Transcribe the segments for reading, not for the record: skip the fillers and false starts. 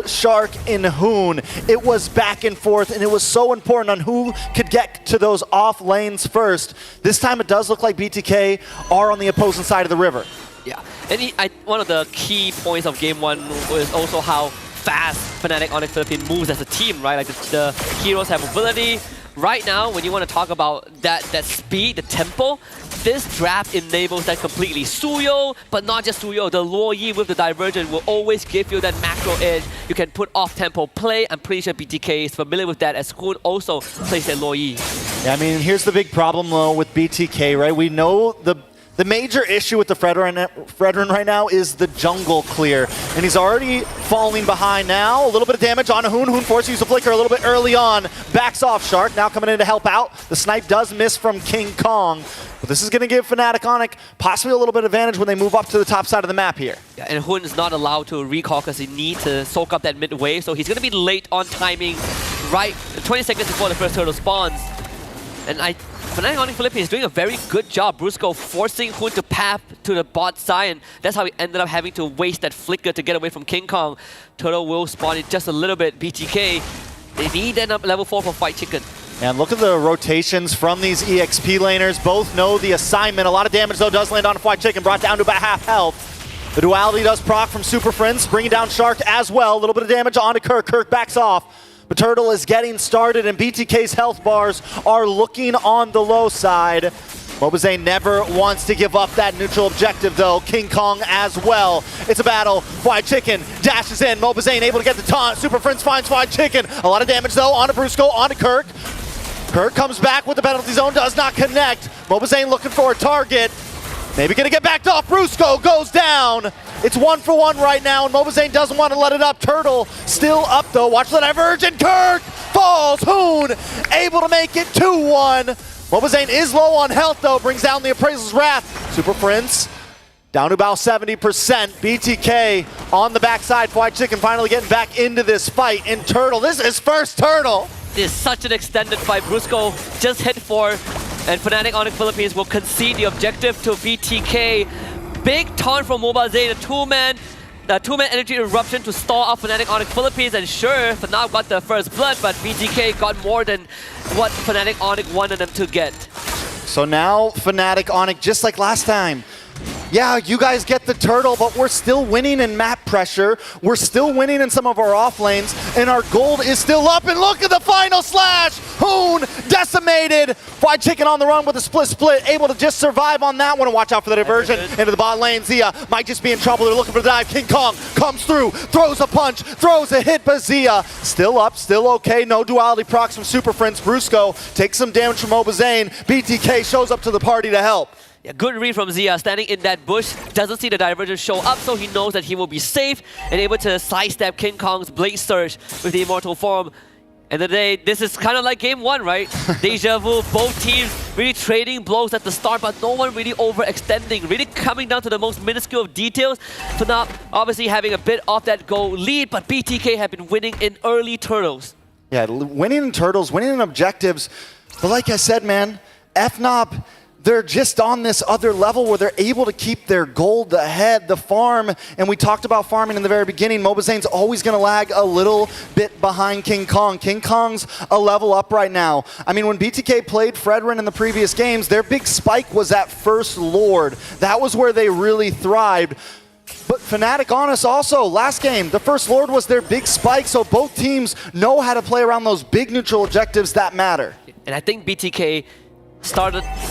Shark and Hoon. It was back and forth, and it was so important on who could get to those off lanes first. This time it does look like BTK are on the opposing side of the river. Yeah, and one of the key points of game one was also how fast Fnatic Onic Philippines moves as a team, right? Like the heroes have mobility. Right now, when you want to talk about that speed, the tempo, this draft enables that completely. Suyo, but not just Suyo, the Luo Yi with the Divergent will always give you that macro edge. You can put off-tempo play. I'm pretty sure BTK is familiar with that, as Hoon also plays that Luo Yi. Yeah, I mean, here's the big problem, though, with BTK, right? We know the major issue with the Fredrin right now is the jungle clear. And he's already falling behind now. A little bit of damage on Hoon. Hoon forced to use the flicker a little bit early on. Backs off Shark, now coming in to help out. The snipe does miss from King Kong. But this is going to give Fnatic Onic possibly a little bit of advantage when they move up to the top side of the map here. Yeah, and Hoon is not allowed to recall because he needs to soak up that mid wave. So he's going to be late on timing, right 20 seconds before the first turtle spawns. And Fnatic Onic Philippines is doing a very good job. Brusco forcing Hoon to path to the bot side, and that's how he ended up having to waste that flicker to get away from King Kong. Turtle will spawn in just a little bit. BTK, they need that level 4 for Fight Chicken. And look at the rotations from these EXP laners. Both know the assignment. A lot of damage, though, does land on Fight Chicken, brought down to about half health. The duality does proc from Super Friends, bringing down Shark as well. A little bit of damage onto Kirk. Kirk backs off. But Turtle is getting started, and BTK's health bars are looking on the low side. Mobazane never wants to give up that neutral objective, though. King Kong as well. It's a battle. Fried Chicken dashes in. Mobazane able to get the taunt. Super Friends finds Fried Chicken. A lot of damage, though, onto Brusco, onto Kirk. Kirk comes back with the penalty zone, does not connect. Mobazane looking for a target. Maybe gonna get backed off. Brusco goes down. It's 1-for-1 right now, and Mobazane doesn't want to let it up. Turtle still up, though. Watch the divergent. Kirk falls. Hoon able to make it 2-1. Mobazane is low on health, though. Brings down the Appraisal's Wrath. Super Friends down to about 70%. BTK on the backside. Fried Chicken finally getting back into this fight. And Turtle, this is first Turtle. This is such an extended fight. Brusco just hit 4, and Fnatic Onic Philippines will concede the objective to BTK. Big taunt from Mobazane, a two-man energy eruption to stall out Fnatic Onic Philippines, and sure, Fnatic got the first blood, but BTK got more than what Fnatic Onic wanted them to get. So now Fnatic Onic, just like last time, yeah, you guys get the turtle, but we're still winning in map pressure. We're still winning in some of our off lanes, and our gold is still up. And look at the final slash! Hoon decimated. Fried Chicken on the run with a split, able to just survive on that one. And watch out for the diversion into the bot lane. Zia might just be in trouble. They're looking for the dive. King Kong comes through, throws a punch, throws a hit, but Zia still up, still okay. No duality procs from Super Friends. Brusco takes some damage from Mobazane. BTK shows up to the party to help. Yeah, good read from Zia, standing in that bush, doesn't see the Divergent show up, so he knows that he will be safe and able to sidestep King Kong's Blade Surge with the Immortal Form. And today, this is kind of like game one, right? Deja vu, both teams really trading blows at the start, but no one really overextending, really coming down to the most minuscule of details. So now, obviously having a bit of that goal lead, but BTK have been winning in early Turtles. Yeah, winning in Turtles, winning in objectives. But like I said, man, FNOP, they're just on this other level where they're able to keep their gold ahead, the farm, and we talked about farming in the very beginning. Mobazane's always going to lag a little bit behind King Kong. King Kong's a level up right now. I mean, when BTK played Fredrin in the previous games, their big spike was at First Lord. That was where they really thrived. But Fnatic Onic also, last game, the First Lord was their big spike, so both teams know how to play around those big neutral objectives that matter. And I think BTK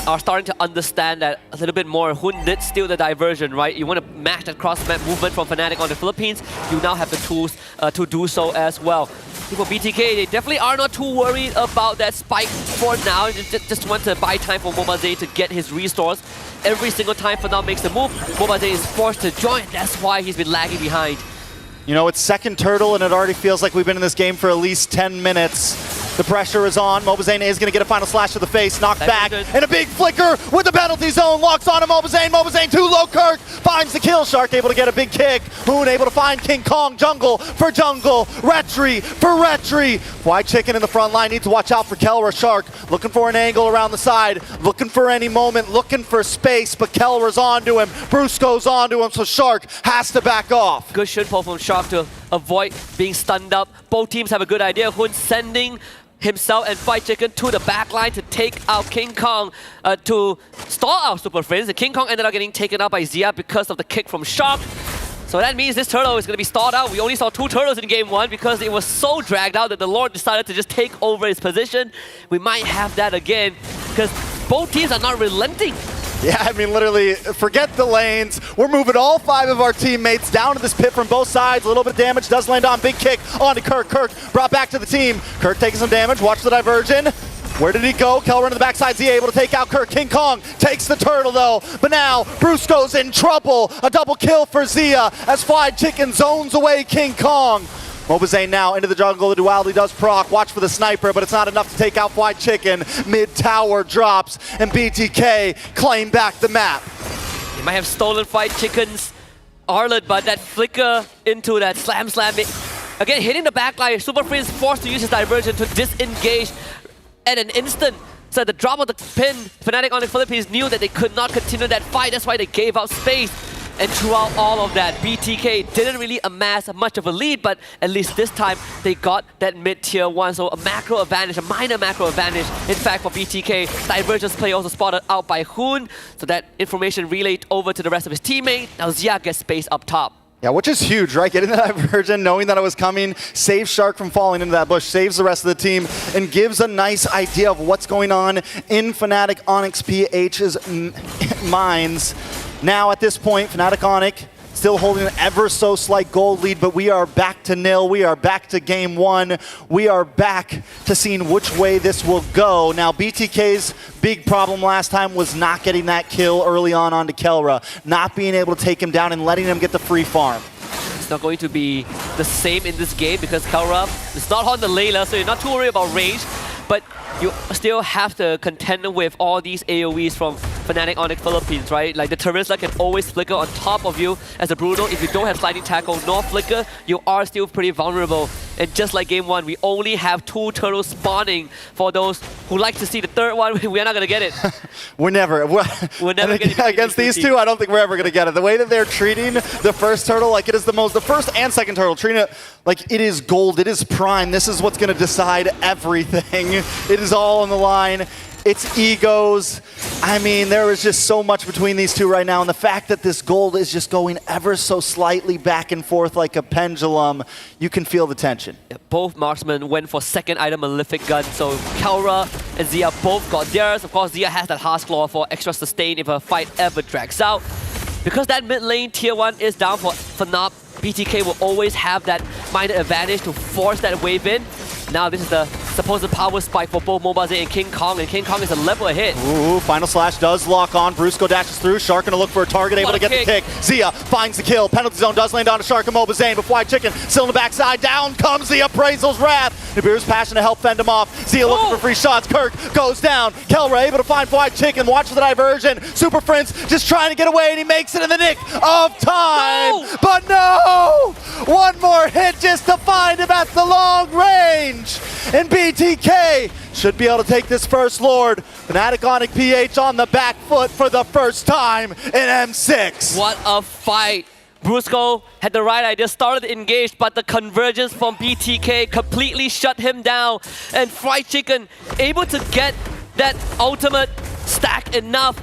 are starting to understand that a little bit more. Hoon did steal the diversion, right? You want to match that cross-map movement from Fnatic on the Philippines. You now have the tools to do so as well. For BTK, they definitely are not too worried about that spike for now. They just want to buy time for Mobazane to get his restores. Every single time Fnatic makes the move, Mobazane is forced to join. That's why he's been lagging behind. You know, it's second turtle, and it already feels like we've been in this game for at least 10 minutes. The pressure is on. Mobazane is going to get a final slash to the face, knocked back, and a big flicker with the penalty zone. Locks on to Mobazane. Mobazane too low. Kirk finds the kill. Shark able to get a big kick. Hoon able to find King Kong. Jungle for jungle. Retry for Retry. White Chicken in the front line. Need to watch out for Kelra. Shark looking for an angle around the side. Looking for any moment. Looking for space, but Kelra's onto him. Bruce goes onto him, so Shark has to back off. Good shit pull from Shark to avoid being stunned up. Both teams have a good idea. Hun sending himself and Fried Chicken to the back line to take out King Kong to stall out Super Friends. And King Kong ended up getting taken out by Zia because of the kick from Shark. So that means this turtle is going to be stalled out. We only saw 2 turtles in game 1 because it was so dragged out that the Lord decided to just take over his position. We might have that again because both teams are not relenting. Yeah, I mean, literally, forget the lanes. We're moving all 5 of our teammates down to this pit from both sides. A little bit of damage does land on. Big kick onto Kirk. Kirk brought back to the team. Kirk taking some damage. Watch the diversion. Where did he go? Kel running the backside. Zia able to take out Kirk. King Kong takes the turtle, though. But now, Brusco's in trouble. A double kill for Zia as Fried Chicken zones away King Kong. Mobazane now into the jungle. The duality does proc. Watch for the sniper, but it's not enough to take out Fried Chicken. Mid-tower drops, and BTK claim back the map. He might have stolen Fried Chicken's Arlet, but that flicker into that slam. Again, hitting the backline. Super Free is forced to use his diversion to disengage at an instant. So at the drop of the pin, Fnatic Onic Philippines knew that they could not continue that fight. That's why they gave out space. And throughout all of that, BTK didn't really amass much of a lead, but at least this time they got that mid-tier 1. So a macro advantage, a minor macro advantage. In fact, for BTK, divergence play also spotted out by Hun. So that information relayed over to the rest of his teammate. Now Zia gets space up top. Yeah, which is huge, right? Getting the diversion, knowing that it was coming, saves Shark from falling into that bush, saves the rest of the team, and gives a nice idea of what's going on in Fnatic Onyx PH's minds. Now at this point, Fnatic Onic still holding an ever so slight gold lead, but we are back to nil. We are back to game 1. We are back to seeing which way this will go. Now BTK's big problem last time was not getting that kill early on onto Kelra, not being able to take him down and letting him get the free farm. It's not going to be the same in this game because Kelra is not on the Layla, so you're not too worried about range, but you still have to contend with all these AoEs from Fnatic Onic Philippines, right? Like the Terizla can always flicker on top of you as a Bruno. If you don't have sliding tackle nor flicker, you are still pretty vulnerable. And just like game 1, we only have 2 turtles spawning. For those who like to see the third one, we're not gonna get it. we're never gonna get against these 2. I don't think we're ever gonna get it. The way that they're treating the first turtle, like it is the first and second turtle, treating it like it is gold, it is prime. This is what's gonna decide everything. It is all on the line. It's egos. I mean, there is just so much between these 2 right now, and the fact that this gold is just going ever so slightly back and forth like a pendulum, you can feel the tension. Yeah, both marksmen went for second item Malefic Gun, so Kelra and Zia both got theirs. Of course, Zia has that Heart's Claw for extra sustain if a fight ever drags out. Because that mid lane tier 1 is down for Fnatic, BTK will always have that minor advantage to force that wave in. Now this is the supposed power spike for both Mobazane and King Kong is a level ahead. Ooh, final slash does lock on. Brusco dashes through. Shark gonna look for a target, able to get the kick. Zia finds the kill. Penalty zone does land on to Shark and Mobazane, but Fried Chicken still in the backside. Down comes the Appraisal's Wrath. Nibiru's passion to help fend him off. Zia looking for free shots. Kirk goes down. Kelra able to find Fried Chicken. Watch the diversion. Super Prince just trying to get away, and he makes it in the nick of time. No! But no! One more hit just to find him at the long range. And BTK should be able to take this first Lord. Fnatic Onic PH on the back foot for the first time in M6. What a fight. Brusco had the right idea, started to engage, but the convergence from BTK completely shut him down. And Fried Chicken able to get that ultimate stack enough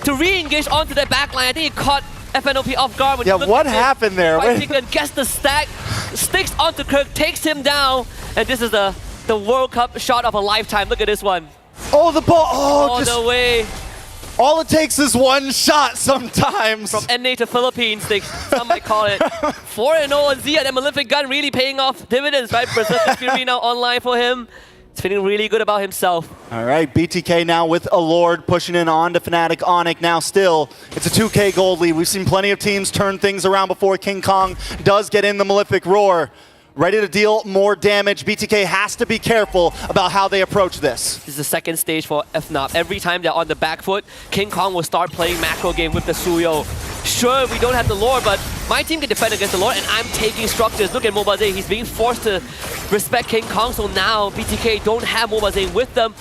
to re-engage onto that backline. I think he caught FNOP off guard. When what happened there? Fried Chicken gets the stack, sticks onto Kirk, takes him down, and this is the World Cup shot of a lifetime. Look at this one. Oh, the ball! Oh, all the way. All it takes is one shot sometimes. From NA to Philippines, some might call it. 4-0 on Zia. That Malefic Gun really paying off dividends, right? Berserker Fury now online for him. He's feeling really good about himself. All right, BTK now with a Lord pushing in on to Fnatic Onic. Now still, it's a 2K gold lead. We've seen plenty of teams turn things around before. King Kong does get in the Malefic Roar. Ready to deal more damage. BTK has to be careful about how they approach this. This is the second stage for FNOP. Every time they're on the back foot, King Kong will start playing macro game with the Suyo. Sure, we don't have the Lord, but my team can defend against the Lord, and I'm taking structures. Look at Mobazane. He's being forced to respect King Kong, so now BTK don't have Mobazane with them.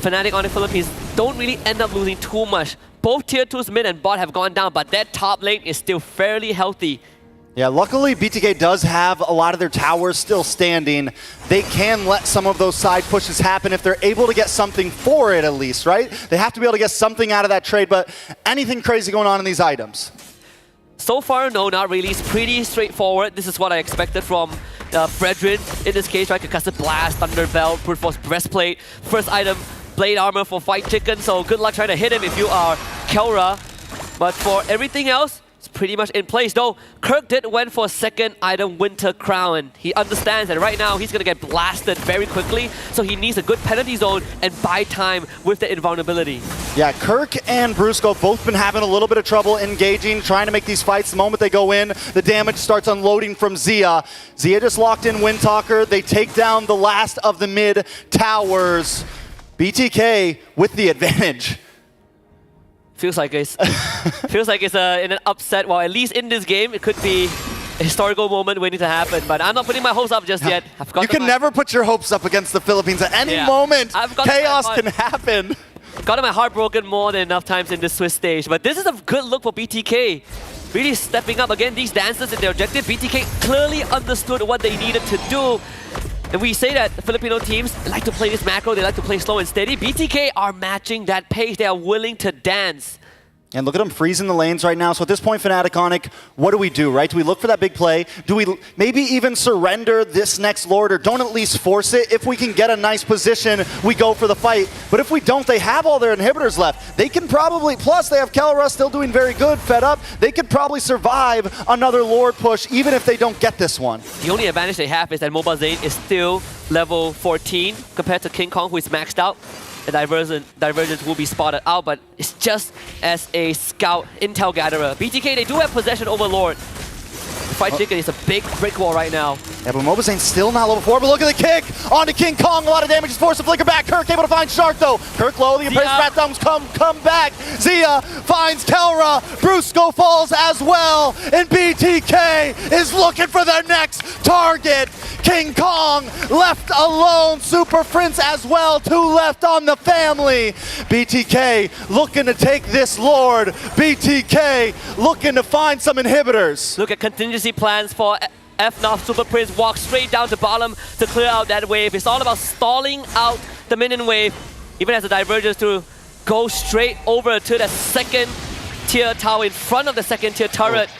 Fnatic Onic Philippines don't really end up losing too much. Both tier 2s mid and bot have gone down, but that top lane is still fairly healthy. Yeah, luckily BTK does have a lot of their towers still standing. They can let some of those side pushes happen if they're able to get something for it at least, right? They have to be able to get something out of that trade, but anything crazy going on in these items? So far, no, not really. It's pretty straightforward. This is what I expected from Fredrin in this case, right? Concussive Blast, Thunder Belt, Brute Force Breastplate. First item, Blade Armor for Fight Chicken, so good luck trying to hit him if you are Kelra. But for everything else, it's pretty much in place. Though, Kirk did went for second item, Winter Crown. He understands that right now he's going to get blasted very quickly, so he needs a good penalty zone and buy time with the invulnerability. Yeah, Kirk and Brusco both been having a little bit of trouble engaging, trying to make these fights. The moment they go in, the damage starts unloading from Zia. Zia just locked in Windtalker. They take down the last of the mid towers. BTK with the advantage. Feels like it's in an upset. Well, at least in this game, it could be a historical moment waiting to happen. But I'm not putting my hopes up just yet. You can never put your hopes up against the Philippines. At any moment, chaos can happen. Gotten my heart broken more than enough times in this Swiss stage. But this is a good look for BTK. Really stepping up again. These dancers in their objective. BTK clearly understood what they needed to do. And we say that the Filipino teams like to play this macro, they like to play slow and steady. BTK are matching that pace. They are willing to dance. And look at them freezing the lanes right now. So at this point, Fnatic, Onic, what do we do, right? Do we look for that big play? Do we maybe even surrender this next Lord or don't at least force it? If we can get a nice position, we go for the fight. But if we don't, they have all their inhibitors left. They can probably, plus they have Kelra still doing very good, fed up. They could probably survive another Lord push even if they don't get this one. The only advantage they have is that Mobile Zane is still level 14 compared to King Kong, who is maxed out. The divergence will be spotted out, but it's just as a scout intel gatherer. BTK, they do have possession over Lord. The Fight Chicken is a big brick wall right now. Yeah, but Mobazane's still not level 4, but look at the kick onto King Kong. A lot of damage is forced to flicker back. Kirk able to find Shark though. Kirk low, the Appraised Bat Thumbs come back. Zia finds Kelra. Brusco falls as well. And BTK is looking for their next target. King Kong left alone. Super Prince as well. 2 left on the family. BTK looking to take this Lord. BTK looking to find some inhibitors. Look at contingency plans for Fnatic. Super Prince walks straight down to bottom to clear out that wave. It's all about stalling out the minion wave. Even as a divergence to go straight over to the second tier tower in front of the second tier turret.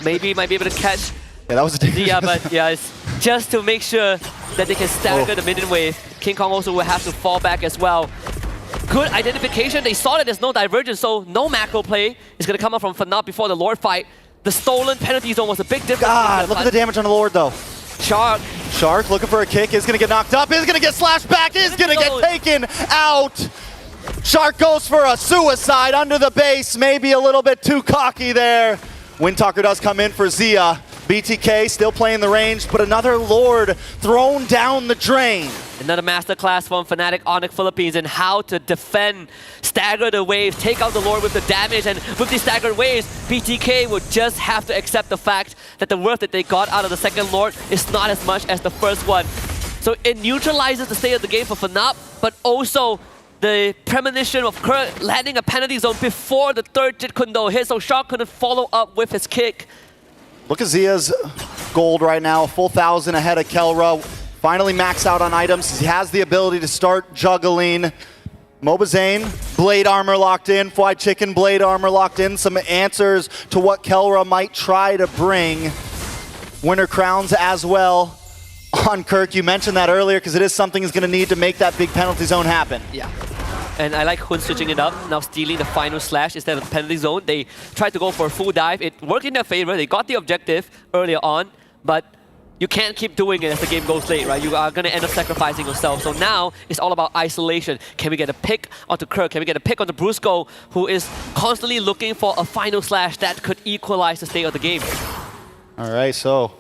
Maybe might be able to catch. Yeah, that was a dangerous. Yeah, but yeah, it's just to make sure that they can stagger the minion wave. King Kong also will have to fall back as well. Good identification. They saw that there's no divergence, so no macro play is going to come up from Fnatic before the Lord fight. The stolen penalty zone was a big difference. God, look at the damage on the Lord though. Shark looking for a kick, is going to get knocked up, is going to get slashed back, is going to get taken out. Shark goes for a suicide under the base, maybe a little bit too cocky there. Windtalker does come in for Zia. BTK still playing the range, but another Lord thrown down the drain. Another masterclass from Fnatic Onic Philippines in how to defend, stagger the waves, take out the Lord with the damage, and with these staggered waves, BTK would just have to accept the fact that the worth that they got out of the second Lord is not as much as the first one. So it neutralizes the state of the game for Fnatic, but also the premonition of Kirk landing a penalty zone before the third Jit Kundo hit, so Shark couldn't follow up with his kick. Look at Zia's gold right now, a full 1,000 ahead of Kelra. Finally maxed out on items. He has the ability to start juggling. Mobazane, blade armor locked in. Fried Chicken, blade armor locked in. Some answers to what Kelra might try to bring. Winter crowns as well on Kirk. You mentioned that earlier because it is something he's going to need to make that big penalty zone happen. Yeah. And I like Hun switching it up, now stealing the final slash instead of the penalty zone. They tried to go for a full dive. It worked in their favor. They got the objective earlier on, but you can't keep doing it as the game goes late, right? You are going to end up sacrificing yourself. So now it's all about isolation. Can we get a pick onto Kirk? Can we get a pick onto Brusco, who is constantly looking for a final slash that could equalize the state of the game? All right, so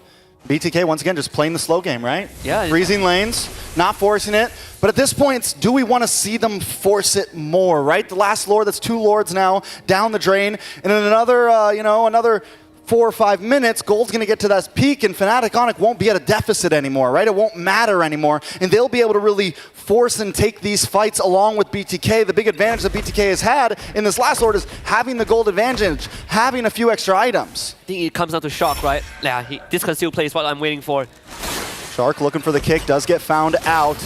BTK, once again, just playing the slow game, right? Yeah. Freezing lanes, not forcing it. But at this point, do we want to see them force it more, right? The last Lord, that's 2 Lords now, down the drain. And then another, another 4 or 5 minutes, Gold's going to get to that peak, and Fnatic Onic won't be at a deficit anymore, right? It won't matter anymore, and they'll be able to really force and take these fights along with BTK. The big advantage that BTK has had in this last Lord is having the gold advantage, having a few extra items. I think it comes down to Shock, right? Yeah, this conceal play is what I'm waiting for. Shark looking for the kick, does get found out.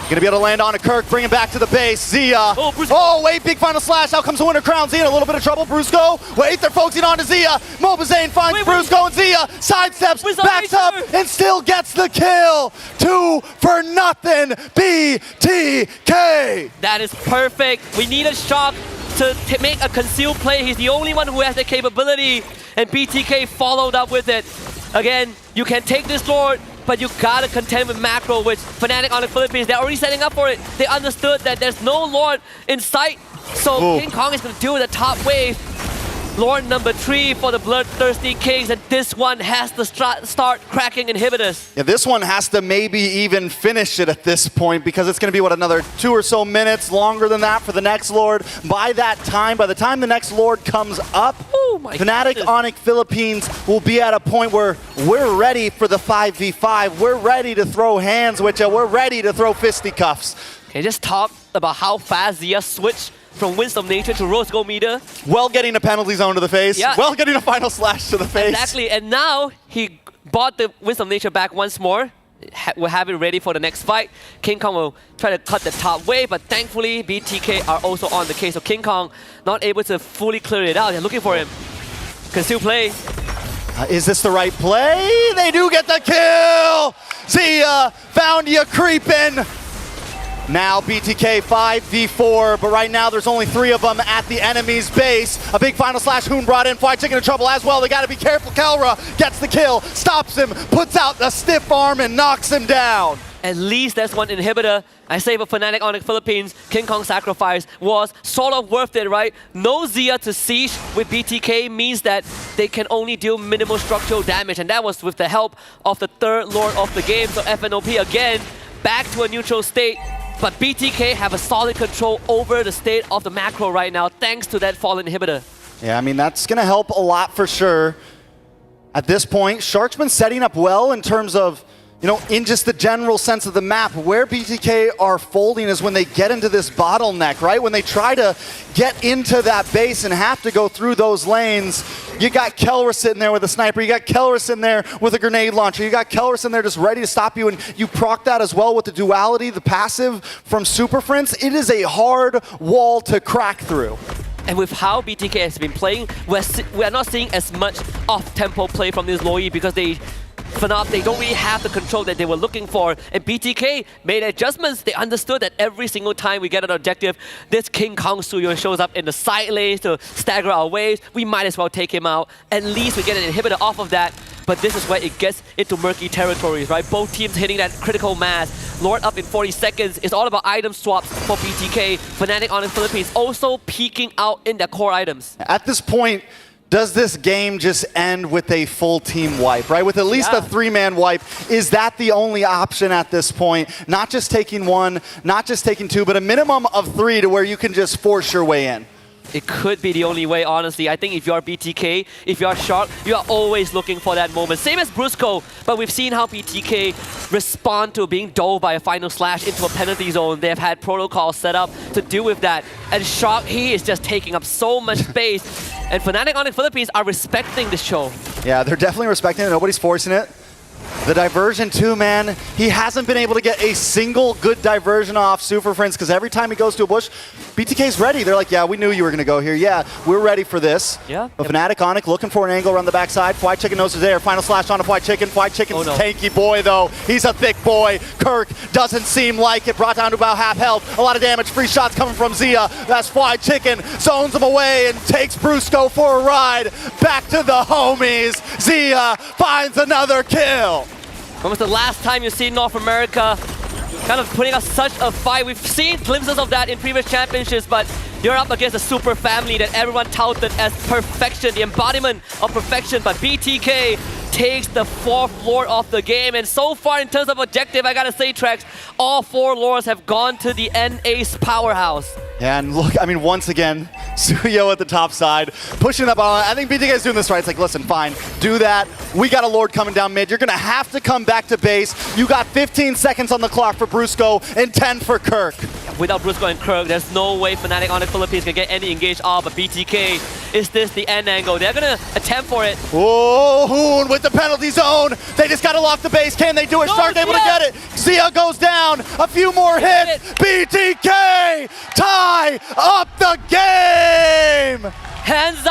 Gonna be able to land on a Kirk, bring him back to the base. Zia. Oh, wait, big final slash. Out comes the Winter Crown. Zia in a little bit of trouble. Brusco. Wait, they're focusing on to Zia. Mobazane finds Brusco and Zia. Sidesteps, backs up, and still gets the kill. 2 for nothing. BTK. That is perfect. We need a Shock to make a concealed play. He's the only one who has the capability, and BTK followed up with it. Again, you can take this Lord, but you gotta contend with macro, which Fnatic on the Philippines, they're already setting up for it. They understood that there's no Lord in sight, so King Kong is gonna deal with the top wave. Lord number 3 for the Bloodthirsty Kings, and this one has to start cracking inhibitors. Yeah, this one has to maybe even finish it at this point, because it's going to be, what, another 2 or so minutes, longer than that for the next Lord. By that time, by the time the next Lord comes up, Fnatic Onic Philippines will be at a point where we're ready for the 5v5. We're ready to throw hands with you. We're ready to throw fisticuffs. Okay, just talk about how fast Zia switched from Winds of Nature to Rose Gold Meter. Well, getting a penalty zone to the face. Yeah. Well, getting a final slash to the face. Exactly, and now he bought the Winds of Nature back once more. We'll have it ready for the next fight. King Kong will try to cut the top wave, but thankfully BTK are also on the case. So King Kong not able to fully clear it out. They're looking for him. Can still play. Is this the right play? They do get the kill! Zia found you creeping. Now BTK 5v4, but right now there's only 3 of them at the enemy's base. A big final slash, Hoon brought in, Fly Chicken in trouble as well. They gotta be careful. Kelra gets the kill, stops him, puts out the stiff arm and knocks him down. At least that's one inhibitor. I say for Fnatic Onic Philippines, King Kong sacrifice was sort of worth it, right? No Zia to siege with BTK means that they can only deal minimal structural damage, and that was with the help of the 3rd Lord of the game. So FNOP again, back to a neutral state. But BTK have a solid control over the state of the macro right now, thanks to that fallen inhibitor. Yeah, I mean, that's going to help a lot for sure. At this point, Shark's been setting up well in terms of, you know, in just the general sense of the map. Where BTK are folding is when they get into this bottleneck, right? When they try to get into that base and have to go through those lanes. You got Kelra sitting there with a sniper. You got Kelra sitting there with a grenade launcher. You got Kelra sitting there just ready to stop you, and you proc that as well with the duality, the passive from Super Friends. It is a hard wall to crack through. And with how BTK has been playing, we're not seeing as much off-tempo play from this Loi because they don't really have the control that they were looking for. And BTK made adjustments. They understood that every single time we get an objective, this King Kong Suyo shows up in the side lanes to stagger our waves. We might as well take him out. At least we get an inhibitor off of that. But this is where it gets into murky territories, right? Both teams hitting that critical mass. Lord up in 40 seconds. It's all about item swaps for BTK. Fnatic Onic Philippines also peeking out in their core items. At this point, does this game just end with a full team wipe, right? With at least a 3-man wipe, is that the only option at this point? Not just taking 1, not just taking 2, but a minimum of 3 to where you can just force your way in. It could be the only way, honestly. I think if you're BTK, if you're Shark, you are always looking for that moment. Same as Brusco, but we've seen how BTK respond to being dove by a final slash into a penalty zone. They have had protocols set up to deal with that. And Shark, he is just taking up so much space. And Fnatic Onic Philippines are respecting the show. Yeah, they're definitely respecting it. Nobody's forcing it. The diversion too, man. He hasn't been able to get a single good diversion off Super Friends because every time he goes to a bush, BTK's ready. They're like, yeah, we knew you were going to go here. Yeah, we're ready for this. Yeah. But Fnatic Onic looking for an angle around the backside. Fly Chicken knows it's there. Final slash on a Fly Chicken. Fly Chicken's a tanky boy, though. He's a thick boy. Kirk doesn't seem like it. Brought down to about half health. A lot of damage. Free shots coming from Zia. That's Fly Chicken. Zones him away and takes Brusco for a ride. Back to the homies. Zia finds another kill. When was the last time you've seen North America kind of putting up such a fight? We've seen glimpses of that in previous championships, but you're up against a super family that everyone touted as perfection, the embodiment of perfection. But BTK takes the 4th Lord of the game, and so far in terms of objective, I gotta say, Trex, all 4 Lords have gone to the NA's powerhouse. Yeah, and look, I mean, once again, Suyo at the top side, pushing up on. I think BTK is doing this right. It's like, listen, fine, do that. We got a Lord coming down mid. You're going to have to come back to base. You got 15 seconds on the clock for Brusco and 10 for Kirk. Without Brusco and Kirk, there's no way Fnatic Onic Philippines can get any engaged off, but BTK, is this the end angle? They're going to attempt for it. Oh, Hoon with the penalty zone. They just got to lock the base. Can they do it? No, Shark able to get it. Zia goes down. A few more hits. BTK tie up the game. Hands up.